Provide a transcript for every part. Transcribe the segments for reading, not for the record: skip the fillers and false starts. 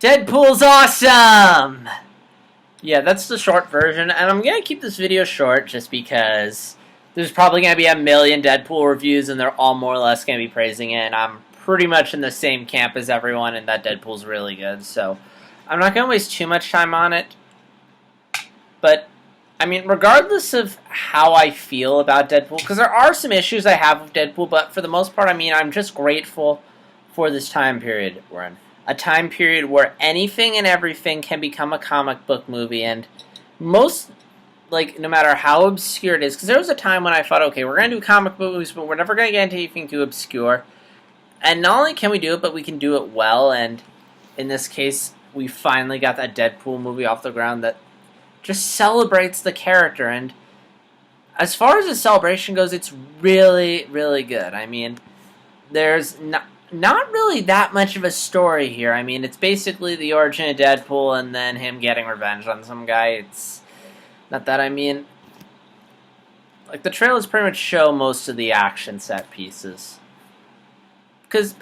Deadpool's awesome! Yeah, that's the short version, and I'm going to keep this video short just because there's probably going to be a million Deadpool reviews, and they're all more or less going to be praising it, and I'm pretty much in the same camp as everyone, and that Deadpool's really good, so I'm not going to waste too much time on it. But, I mean, regardless of how I feel about Deadpool, because there are some issues I have with Deadpool, but for the most part, I mean, I'm just grateful for this time period we're in. A time period where anything and everything can become a comic book movie, and most, like, no matter how obscure it is, because there was a time when I thought, okay, we're going to do comic book movies, but we're never going to get into anything too obscure, and not only can we do it, but we can do it well, and in this case, we finally got that Deadpool movie off the ground that just celebrates the character, and as far as the celebration goes, it's really, really good. I mean, there's not really that much of a story here. I mean, it's basically the origin of Deadpool and then him getting revenge on some guy. It's not that, I mean, like, the trailers pretty much show most of the action set pieces. Because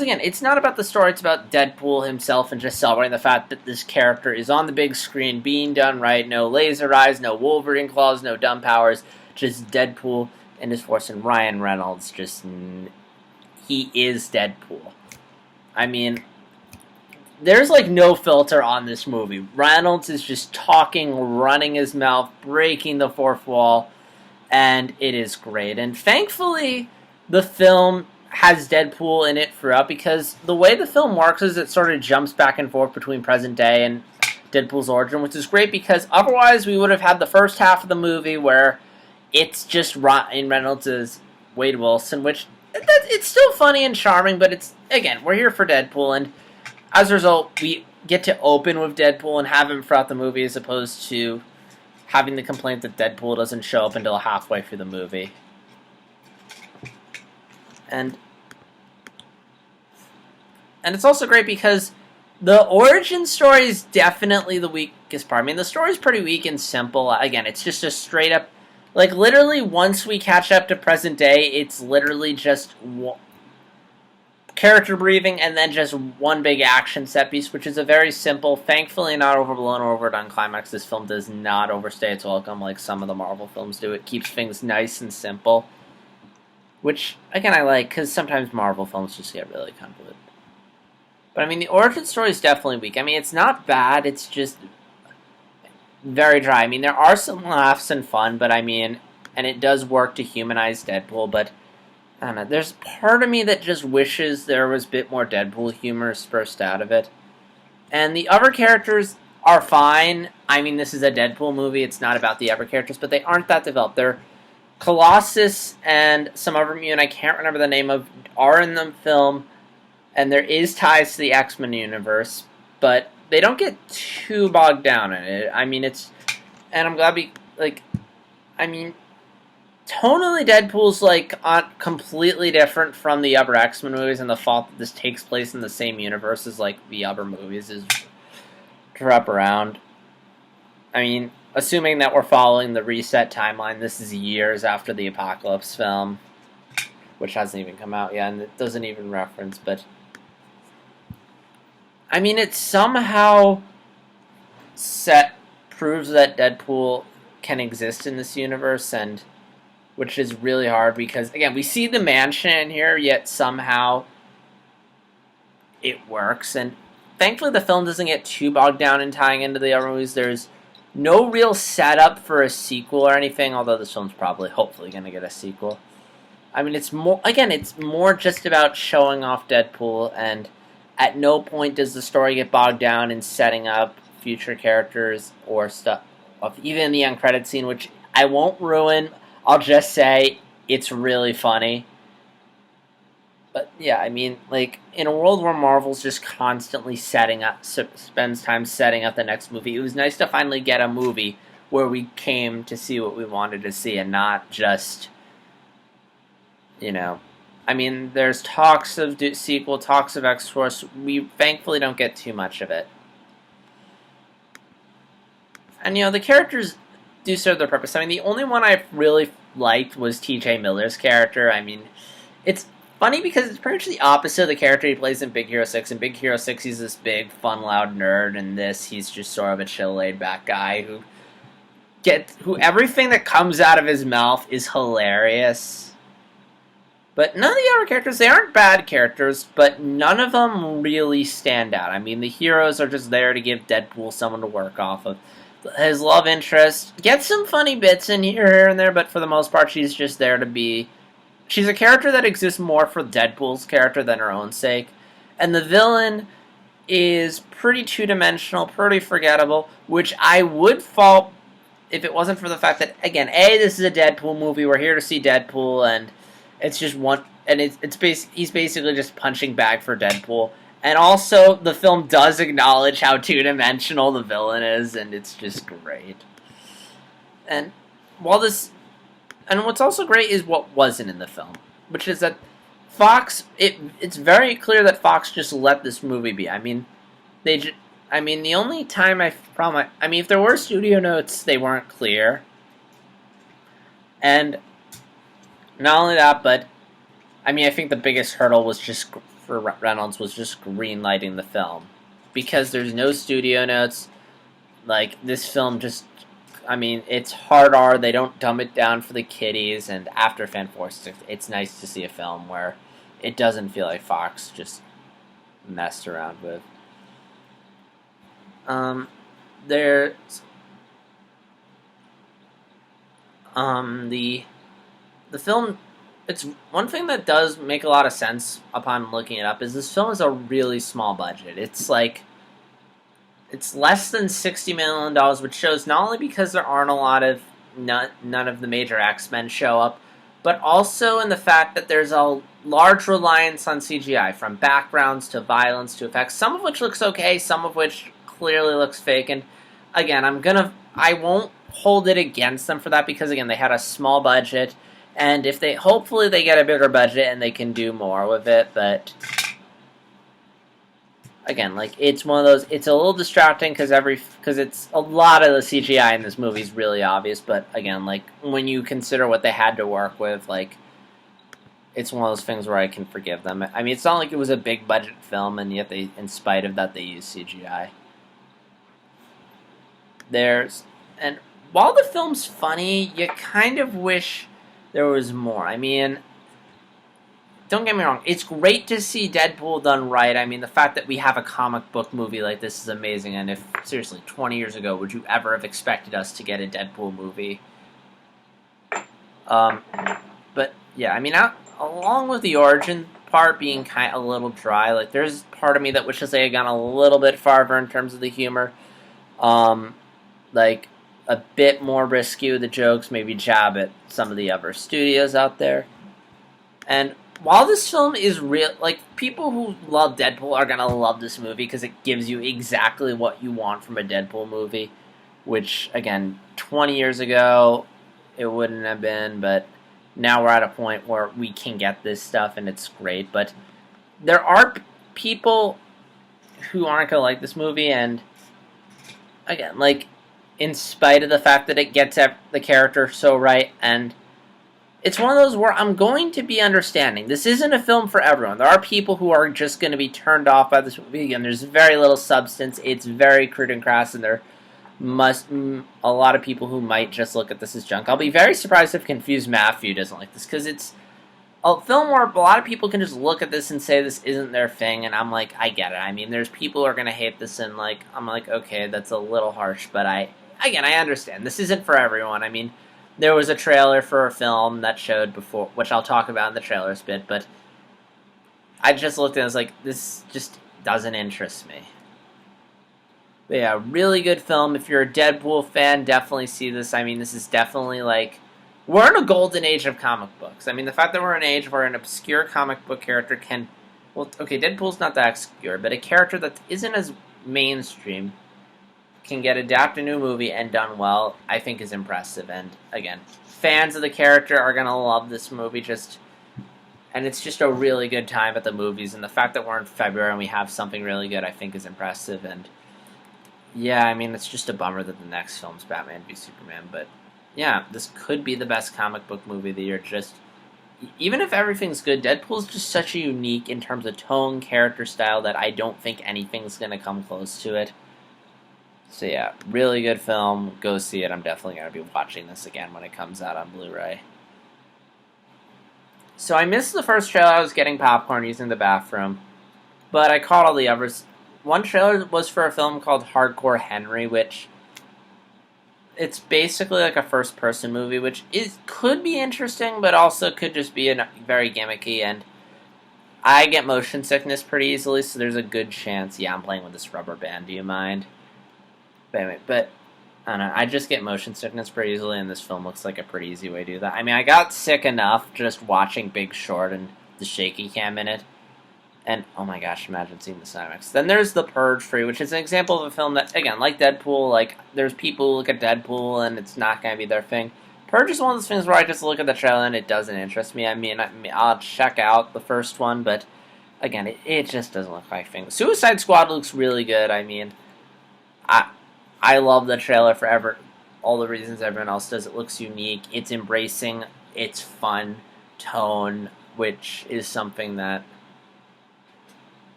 again, it's not about the story, it's about Deadpool himself and just celebrating the fact that this character is on the big screen, being done right, no laser eyes, no Wolverine claws, no dumb powers, just Deadpool and his force, and Ryan Reynolds, he is Deadpool. I mean, there's like no filter on this movie. Reynolds is just talking, running his mouth, breaking the fourth wall, and it is great. And thankfully, the film has Deadpool in it throughout, because the way the film works is it sort of jumps back and forth between present day and Deadpool's origin, which is great because otherwise we would have had the first half of the movie where it's just Ryan Reynolds as Wade Wilson, which it's still funny and charming, but it's, again, we're here for Deadpool, and as a result, we get to open with Deadpool and have him throughout the movie as opposed to having the complaint that Deadpool doesn't show up until halfway through the movie. And it's also great because the origin story is definitely the weakest part. I mean, the story's pretty weak and simple. Again, it's just a straight up, like, literally once we catch up to present day, it's literally just character briefing and then just one big action set piece, which is a very simple, thankfully not overblown or overdone climax. This film does not overstay its welcome like some of the Marvel films do. It keeps things nice and simple, which, again, I like, because sometimes Marvel films just get really convoluted. But, I mean, the origin story is definitely weak. I mean, it's not bad, it's just very dry. I mean, there are some laughs and fun, but, I mean, and it does work to humanize Deadpool, but, I don't know, there's part of me that just wishes there was a bit more Deadpool humor spurred out of it. And the other characters are fine. I mean, this is a Deadpool movie, it's not about the other characters, but they aren't that developed. They're Colossus and some other mutant I can't remember the name of are in the film, and there is ties to the X-Men universe, but they don't get too bogged down in it. I mean, and I'm glad I mean, tonally Deadpool's, like, completely different from the other X-Men movies, and the thought that this takes place in the same universe as, like, the other movies is to wrap around. I mean, assuming that we're following the reset timeline, this is years after the Apocalypse film, which hasn't even come out yet, and it doesn't even reference, but I mean, it somehow proves that Deadpool can exist in this universe, and which is really hard because, again, we see the mansion in here, yet somehow it works, and thankfully the film doesn't get too bogged down in tying into the other movies. There's no real setup for a sequel or anything, although this film's probably, hopefully, going to get a sequel. I mean, it's more just about showing off Deadpool, and at no point does the story get bogged down in setting up future characters or stuff. Even the end credit scene, which I won't ruin, I'll just say it's really funny. But yeah, I mean, like, in a world where Marvel's just constantly spends time setting up the next movie, it was nice to finally get a movie where we came to see what we wanted to see and not just, you know, I mean, there's talks of sequel, talks of X-Force. We thankfully don't get too much of it. And, you know, the characters do serve their purpose. I mean, the only one I really liked was T.J. Miller's character. I mean, it's funny because it's pretty much the opposite of the character he plays in Big Hero 6. In Big Hero 6, he's this big, fun, loud nerd, and this, he's just sort of a chill, laid-back guy who everything that comes out of his mouth is hilarious. But none of the other characters, they aren't bad characters, but none of them really stand out. I mean, the heroes are just there to give Deadpool someone to work off of. His love interest gets some funny bits in here and there, but for the most part, she's just there to be... She's a character that exists more for Deadpool's character than her own sake. And the villain is pretty two-dimensional, pretty forgettable, which I would fault if it wasn't for the fact that, again, A, this is a Deadpool movie, we're here to see Deadpool, and it's just one... And he's basically just punching bag for Deadpool. And also, the film does acknowledge how two-dimensional the villain is, and it's just great. And what's also great is what wasn't in the film, which is that Fox, it's very clear that Fox just let this movie be. I mean, the only time if there were studio notes, they weren't clear. And not only that, but, I think the biggest hurdle was just... for Reynolds was just greenlighting the film. Because there's no studio notes, like, this film just, it's hard R, they don't dumb it down for the kiddies, and after Fan Force, it's nice to see a film where it doesn't feel like Fox just messed around with. There's, the film... It's one thing that does make a lot of sense upon looking it up is this film is a really small budget. It's less than $60 million, which shows not only because there aren't a lot of none of the major X-Men show up, but also in the fact that there's a large reliance on CGI, from backgrounds to violence to effects, some of which looks okay, some of which clearly looks fake. And again, I won't hold it against them for that because again, they had a small budget. And hopefully they get a bigger budget and they can do more with it, but again, it's one of those, it's a little distracting because it's a lot of the CGI in this movie is really obvious, but again, when you consider what they had to work with, it's one of those things where I can forgive them. It's not like it was a big budget film, and yet in spite of that, they used CGI. And while the film's funny, you kind of wish there was more. Don't get me wrong, it's great to see Deadpool done right. The fact that we have a comic book movie like this is amazing, and seriously, 20 years ago, would you ever have expected us to get a Deadpool movie? But, yeah, along with the origin part being kind of a little dry, there's part of me that wishes they had gone a little bit farther in terms of the humor. A bit more risky with the jokes, maybe jab at some of the other studios out there. And while this film is real, people who love Deadpool are gonna love this movie because it gives you exactly what you want from a Deadpool movie, which, again, 20 years ago, it wouldn't have been, but now we're at a point where we can get this stuff and it's great. But there are people who aren't gonna like this movie, and again, in spite of the fact that it gets the character so right, and it's one of those where I'm going to be understanding. This isn't a film for everyone. There are people who are just going to be turned off by this movie. Again, there's very little substance. It's very crude and crass, and there a lot of people who might just look at this as junk. I'll be very surprised if Confused Matthew doesn't like this, because it's a film where a lot of people can just look at this and say this isn't their thing, and I'm like, I get it. There's people who are going to hate this, and I'm like, okay, that's a little harsh, but I understand. This isn't for everyone. There was a trailer for a film that showed before, which I'll talk about in the trailers bit, but I just looked at it and was like, this just doesn't interest me. But yeah, really good film. If you're a Deadpool fan, definitely see this. This is definitely we're in a golden age of comic books. The fact that we're in an age where an obscure comic book character can, Deadpool's not that obscure, but a character that isn't as mainstream can get adapted into a movie and done well, I think is impressive. And again, fans of the character are going to love this movie, and it's just a really good time at the movies, and the fact that we're in February and we have something really good, I think is impressive. And yeah, it's just a bummer that the next film's Batman v Superman, but yeah, this could be the best comic book movie of the year, just even if everything's good, Deadpool's just such a unique in terms of tone, character style that I don't think anything's gonna come close to it. So yeah, really good film. Go see it. I'm definitely gonna be watching this again when it comes out on Blu-ray. So I missed the first trailer. I was getting popcorn using the bathroom, but I caught all the others. One trailer was for a film called Hardcore Henry, which it's basically like a first-person movie, which could be interesting, but also could just be very gimmicky. And I get motion sickness pretty easily, so there's a good chance. Yeah, I'm playing with this rubber band. Do you mind? But anyway, I don't know. I just get motion sickness pretty easily, and this film looks like a pretty easy way to do that. I mean, I got sick enough just watching Big Short and the shaky cam in it. And, oh my gosh, imagine seeing the Cymax. Then there's The Purge Free, which is an example of a film that, again, like Deadpool, like, there's people who look at Deadpool and it's not going to be their thing. Purge is one of those things where I just look at the trailer and it doesn't interest me. I mean, I'll check out the first one, but, again, it just doesn't look like thing. Suicide Squad looks really good. I mean, I love the trailer for all the reasons everyone else does. It looks unique. It's embracing its fun tone, which is something that...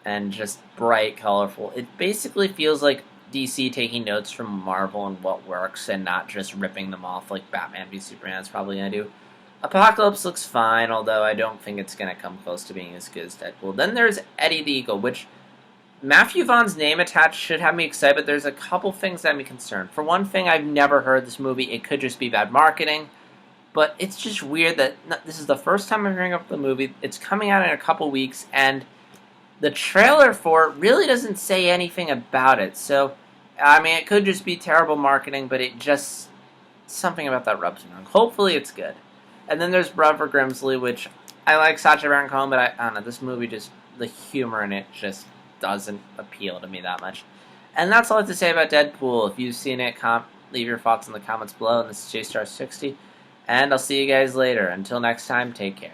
and just bright, colorful. It basically feels like DC taking notes from Marvel and what works and not just ripping them off like Batman v Superman is probably going to do. Apocalypse looks fine, although I don't think it's going to come close to being as good as Deadpool. Then there's Eddie the Eagle, which Matthew Vaughn's name attached should have me excited, but there's a couple things that have me concerned. For one thing, I've never heard this movie. It could just be bad marketing, but it's just weird that this is the first time I'm hearing about the movie. It's coming out in a couple weeks, and the trailer for it really doesn't say anything about it. So, I mean, it could just be terrible marketing, but it just... something about that rubs me wrong. Hopefully it's good. And then there's Brother Grimsley, which I like Sacha Baron Cohen, but I don't know, this movie just... the humor in it just doesn't appeal to me that much. And that's all I have to say about Deadpool. If you've seen it, leave your thoughts in the comments below. And this is JStar60. And I'll see you guys later. Until next time, take care.